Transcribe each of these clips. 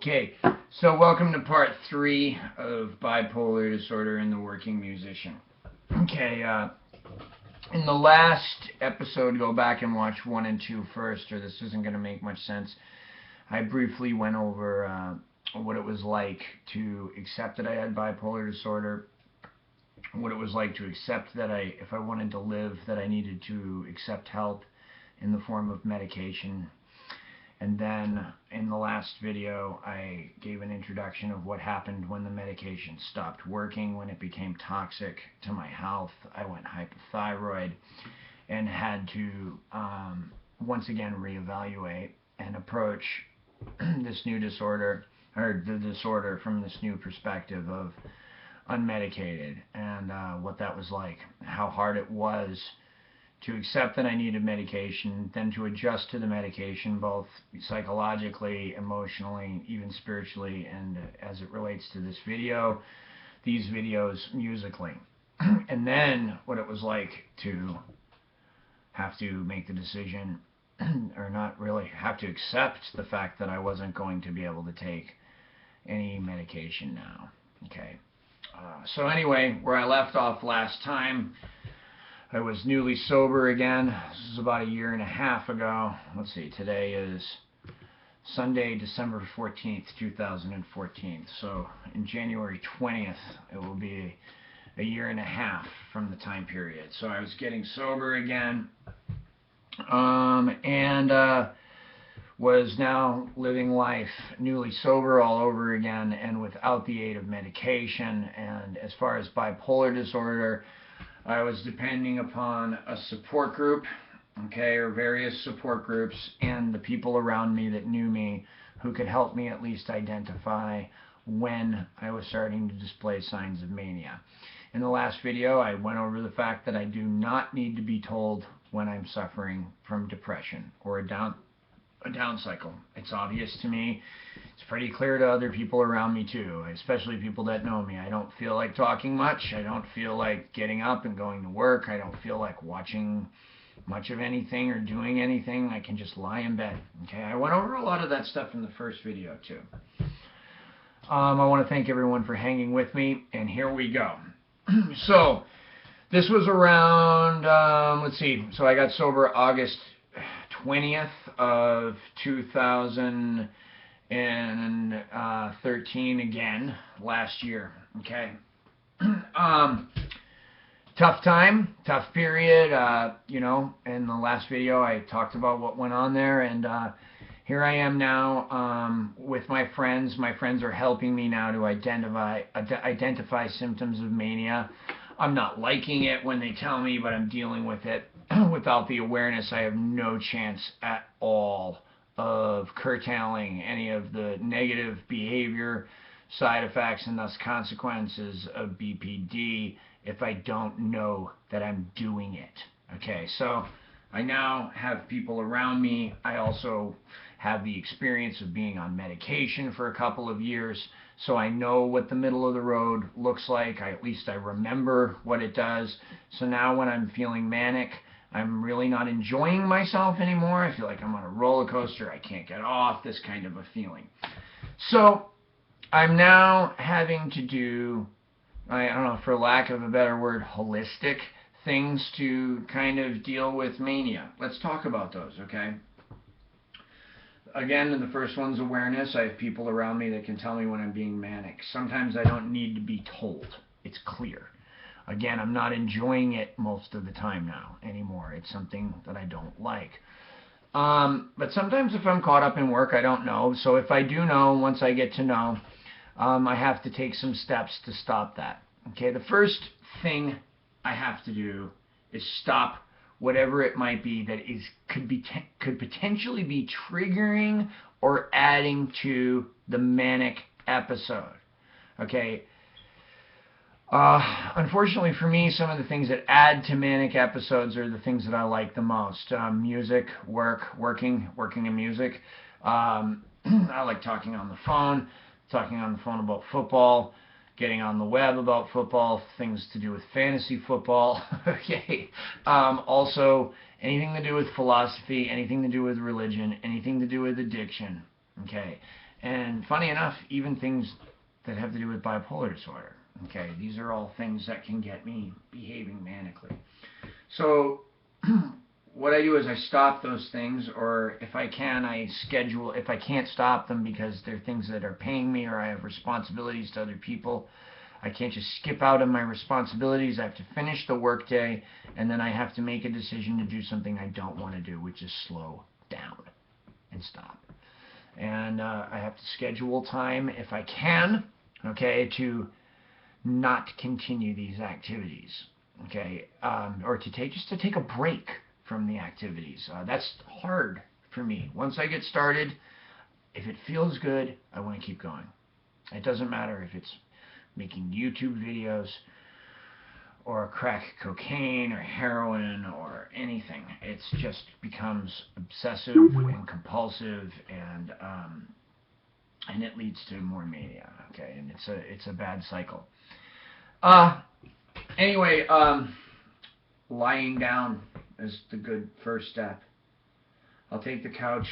Okay, so welcome to part 3 of bipolar disorder and the working musician. Okay, in the last episode, go back and watch 1 and 2 first, or this isn't going to make much sense. I briefly went over what it was like to accept that I had bipolar disorder, what it was like to accept that if I wanted to live, that I needed to accept help in the form of medication. And then in the last video, I gave an introduction of what happened when the medication stopped working, when it became toxic to my health. I went hypothyroid and had to once again reevaluate and approach this new disorder, or the disorder, from this new perspective of unmedicated, and what that was like, how hard it was to accept that I needed medication, then to adjust to the medication, both psychologically, emotionally, even spiritually, and as it relates to this video, these videos musically. And then what it was like to have to make the decision, or not really, have to accept the fact that I wasn't going to be able to take any medication now. Okay. So anyway, where I left off last time, I was newly sober again. This was about 1.5 years ago. Let's see, today is Sunday, December 14th, 2014. So in January 20th, it will be 1.5 years from the time period. So I was getting sober again, and was now living life newly sober all over again, and without the aid of medication. And as far as bipolar disorder, I was depending upon a support group, okay, or various support groups, and the people around me that knew me who could help me at least identify when I was starting to display signs of mania. In the last video, I went over the fact that I do not need to be told when I'm suffering from depression or a down cycle. It's obvious to me. It's pretty clear to other people around me too, especially people that know me. I don't feel like talking much. I don't feel like getting up and going to work. I don't feel like watching much of anything or doing anything. I can just lie in bed. Okay, I went over a lot of that stuff in the first video too. I want to thank everyone for hanging with me, and here we go. So this was around, let's see, so I got sober August 20th of 2013 again, last year, okay? Tough time, tough period, you know. In the last video I talked about what went on there, and here I am now with my friends. My friends are helping me now to identify symptoms of mania. I'm not liking it when they tell me, but I'm dealing with it. Without the awareness, I have no chance at all of curtailing any of the negative behavior, side effects, and thus consequences of BPD if I don't know that I'm doing it. Okay, so I now have people around me. I also have the experience of being on medication for a couple of years, so I know what the middle of the road looks like. At least I remember what it does. So now when I'm feeling manic, I'm really not enjoying myself anymore. I feel like I'm on a roller coaster. I can't get off, this kind of a feeling. So I'm now having to do, I don't know, for lack of a better word, holistic things to kind of deal with mania. Let's talk about those, okay? Again, the first one's awareness. I have people around me that can tell me when I'm being manic. Sometimes I don't need to be told. It's clear. Again, I'm not enjoying it most of the time now anymore. It's something that I don't like. But sometimes if I'm caught up in work, I don't know. So if I do know, once I get to know, I have to take some steps to stop that. Okay, the first thing I have to do is stop whatever it might be that could potentially be triggering or adding to the manic episode. Okay. Unfortunately for me, some of the things that add to manic episodes are the things that I like the most. Music, working in music. I like talking on the phone about football, getting on the web about football, things to do with fantasy football. Okay. Also, anything to do with philosophy, anything to do with religion, anything to do with addiction. Okay. And funny enough, even things that have to do with bipolar disorder. Okay, these are all things that can get me behaving manically. So what I do is I stop those things, or if I can, I schedule. If I can't stop them because they're things that are paying me or I have responsibilities to other people, I can't just skip out on my responsibilities. I have to finish the workday, and then I have to make a decision to do something I don't want to do, which is slow down and stop. And I have to schedule time, if I can, okay, to not continue these activities, okay, or to take a break from the activities. That's hard for me. Once I get started, if it feels good, I want to keep going. It doesn't matter if it's making YouTube videos or crack cocaine or heroin or anything. It's just becomes obsessive and compulsive, and it leads to more mania. Okay, and it's a bad cycle. Anyway, lying down is the good first step. I'll take the couch.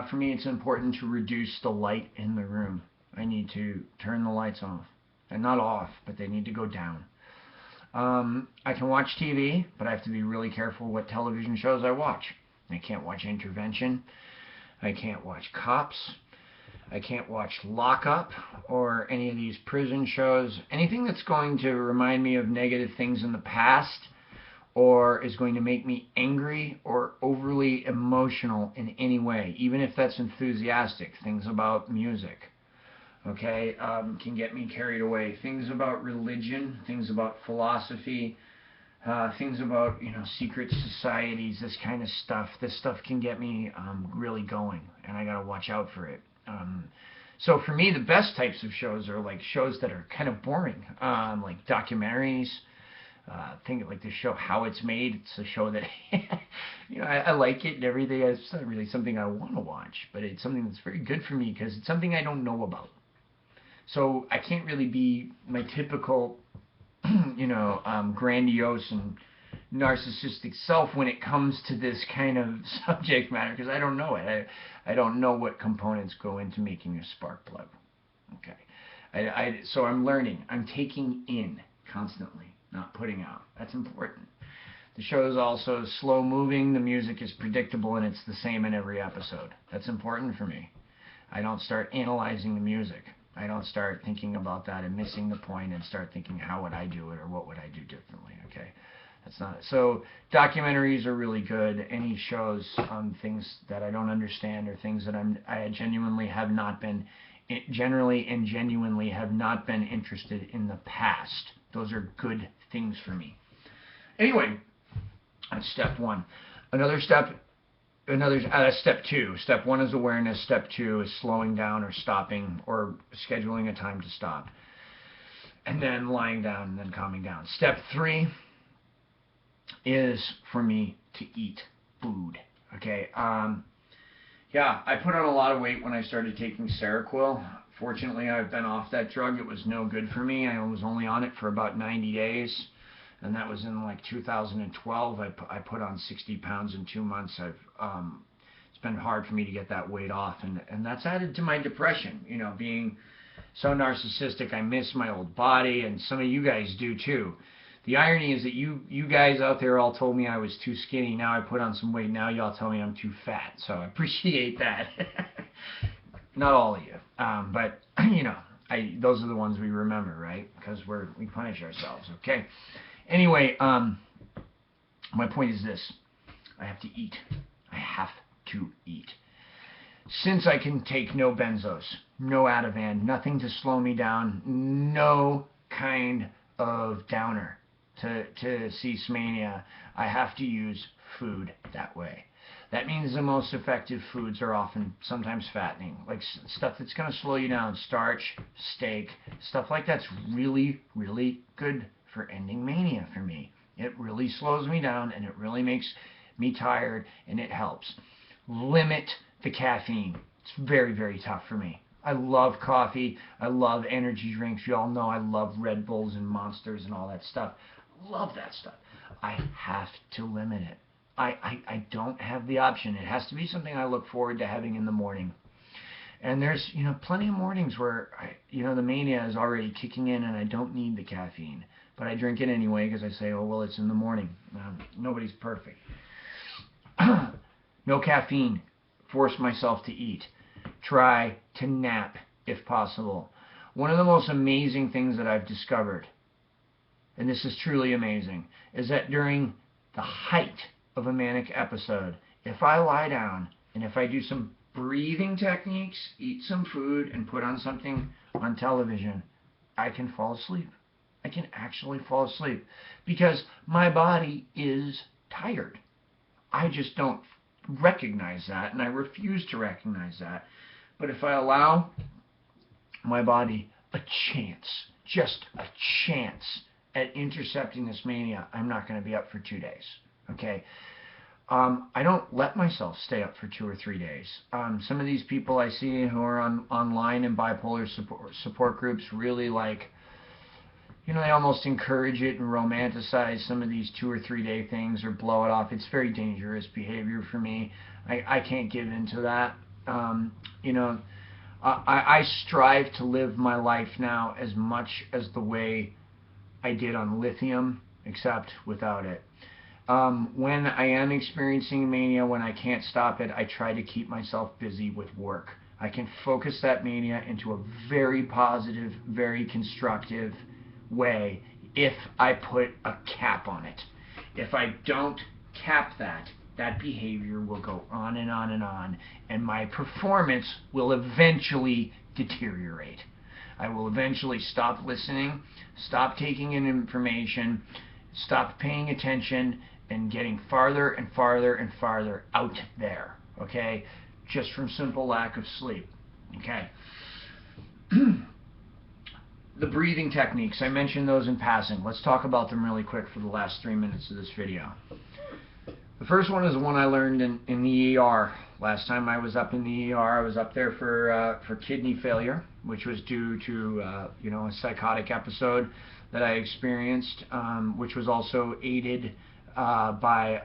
For me, it's important to reduce the light in the room. I need to turn the lights off. And not off, but they need to go down. I can watch TV, but I have to be really careful what television shows I watch. I can't watch Intervention. I can't watch Cops. I can't watch Lockup or any of these prison shows. Anything that's going to remind me of negative things in the past, or is going to make me angry or overly emotional in any way, even if that's enthusiastic. Things about music, okay, can get me carried away. Things about religion, things about philosophy, things about, secret societies, this kind of stuff. This stuff can get me really going, and I gotta watch out for it. So for me, the best types of shows are like shows that are kind of boring, like documentaries. Think like the show How It's Made. It's a show that I like it and everything. It's not really something I want to watch, but it's something that's very good for me because it's something I don't know about. So I can't really be my typical, grandiose and narcissistic self when it comes to this kind of subject matter, because I don't know it. I don't know what components go into making a spark plug. Okay, so I'm learning. I'm taking in constantly, not putting out. That's important. The show is also slow moving. The music is predictable, and it's the same in every episode. That's important for me. I don't start analyzing the music. I don't start thinking about that and missing the point and start thinking, how would I do it, or what would I do differently? Okay, that's not it. So documentaries are really good. Any shows on things that I don't understand, or things that I genuinely have not been, genuinely have not been interested in the past. Those are good things for me. Anyway, that's step one. Step two. Step one is awareness. Step two is slowing down or stopping or scheduling a time to stop. And then lying down and then calming down. Step three is for me to eat food. Okay. I put on a lot of weight when I started taking Seroquel. Fortunately, I've been off that drug. It was no good for me. I was only on it for about 90 days. And that was in like 2012. I put on 60 pounds in 2 months. It's been hard for me to get that weight off, and that's added to my depression. Being so narcissistic, I miss my old body, and some of you guys do too. The irony is that you guys out there all told me I was too skinny. Now I put on some weight. Now y'all tell me I'm too fat. So I appreciate that. Not all of you, but those are the ones we remember, right? Because we punish ourselves. Okay. Anyway, my point is this. I have to eat. I have to eat. Since I can take no benzos, no Ativan, nothing to slow me down, no kind of downer to cease mania, I have to use food that way. That means the most effective foods are sometimes fattening, like stuff that's going to slow you down, starch, steak, stuff like that's really, really good for ending mania for me. It really slows me down, and it really makes me tired, and it helps. Limit the caffeine. It's very, very tough for me. I love coffee. I love energy drinks. You all know I love Red Bulls and Monsters and all that stuff. Love that stuff. I have to limit it. I don't have the option. It has to be something I look forward to having in the morning. And there's, plenty of mornings where, the mania is already kicking in and I don't need the caffeine. But I drink it anyway because I say, oh, well, it's in the morning. Nobody's perfect. No caffeine. Force myself to eat. Try to nap if possible. One of the most amazing things that I've discovered, and this is truly amazing, is that during the height of a manic episode, if I lie down and if I do some breathing techniques, eat some food, and put on something on television, I can fall asleep. I can actually fall asleep because my body is tired. I just don't recognize that, and I refuse to recognize that. But if I allow my body a chance, just a chance at intercepting this mania, I'm not going to be up for 2 days. Okay? I don't let myself stay up for 2 or 3 days. Some of these people I see who are online in bipolar support groups really they almost encourage it and romanticize some of these 2 or 3 day things or blow it off. It's very dangerous behavior for me. I can't give into that. I strive to live my life now as much as the way I did on lithium, except without it. When I am experiencing mania, when I can't stop it, I try to keep myself busy with work. I can focus that mania into a very positive, very constructive way if I put a cap on it. If I don't cap that behavior will go on and on and on, and my performance will eventually deteriorate. I will eventually stop listening, stop taking in information, stop paying attention, and getting farther and farther and farther out there, okay? Just from simple lack of sleep, okay? The breathing techniques, I mentioned those in passing. Let's talk about them really quick for the last 3 minutes of this video. The first one is the one I learned in the ER. Last time I was up in the ER, I was up there for kidney failure, which was due to a psychotic episode that I experienced, which was also aided by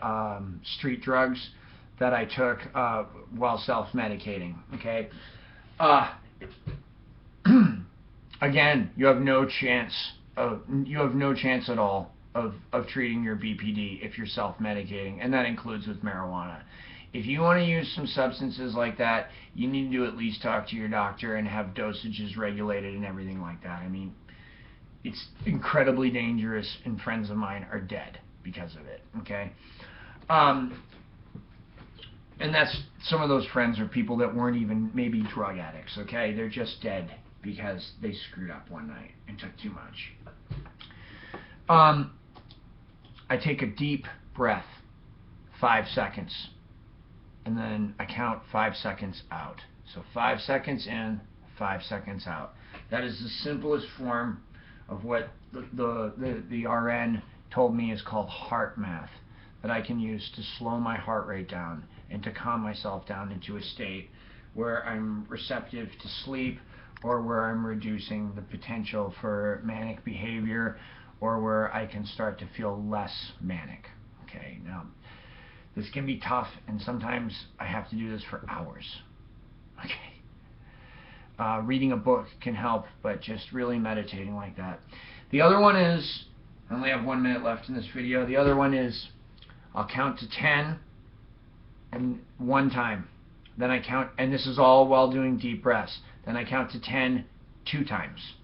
street drugs that I took while self-medicating. Okay. Again, you have no chance at all of treating your BPD if you're self-medicating, and that includes with marijuana. If you want to use some substances like that, you need to at least talk to your doctor and have dosages regulated and everything like that. I mean, it's incredibly dangerous, and friends of mine are dead because of it, okay? And that's, some of those friends are people that weren't even maybe drug addicts, okay? They're just dead because they screwed up one night and took too much. I take a deep breath, 5 seconds, and then I count 5 seconds out. So 5 seconds in, 5 seconds out. That is the simplest form of what the RN told me is called heart math, that I can use to slow my heart rate down and to calm myself down into a state where I'm receptive to sleep, or where I'm reducing the potential for manic behavior, or where I can start to feel less manic. Okay, now this can be tough, and sometimes I have to do this for hours. Okay, reading a book can help, but just really meditating like that. The other one is, I only have 1 minute left in this video. The other one is, I'll count to 10 and 1 time. Then I count, and this is all while doing deep breaths. Then I count to 10 2 times.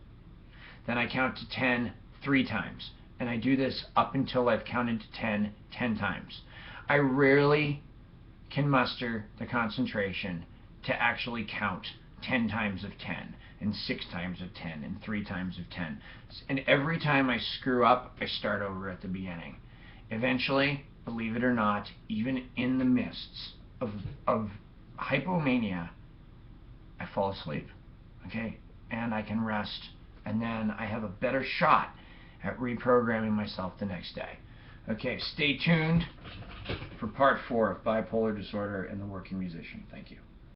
Then I count to 10 3 times. And I do this up until I've counted to 10 times. I rarely can muster the concentration to actually count 10 times of 10, and 6 times of 10, and 3 times of 10. And every time I screw up, I start over at the beginning. Eventually, believe it or not, even in the mists of hypomania, I fall asleep, okay? And I can rest, and then I have a better shot at reprogramming myself the next day. Okay, stay tuned for part 4 of bipolar disorder and the working musician. Thank you.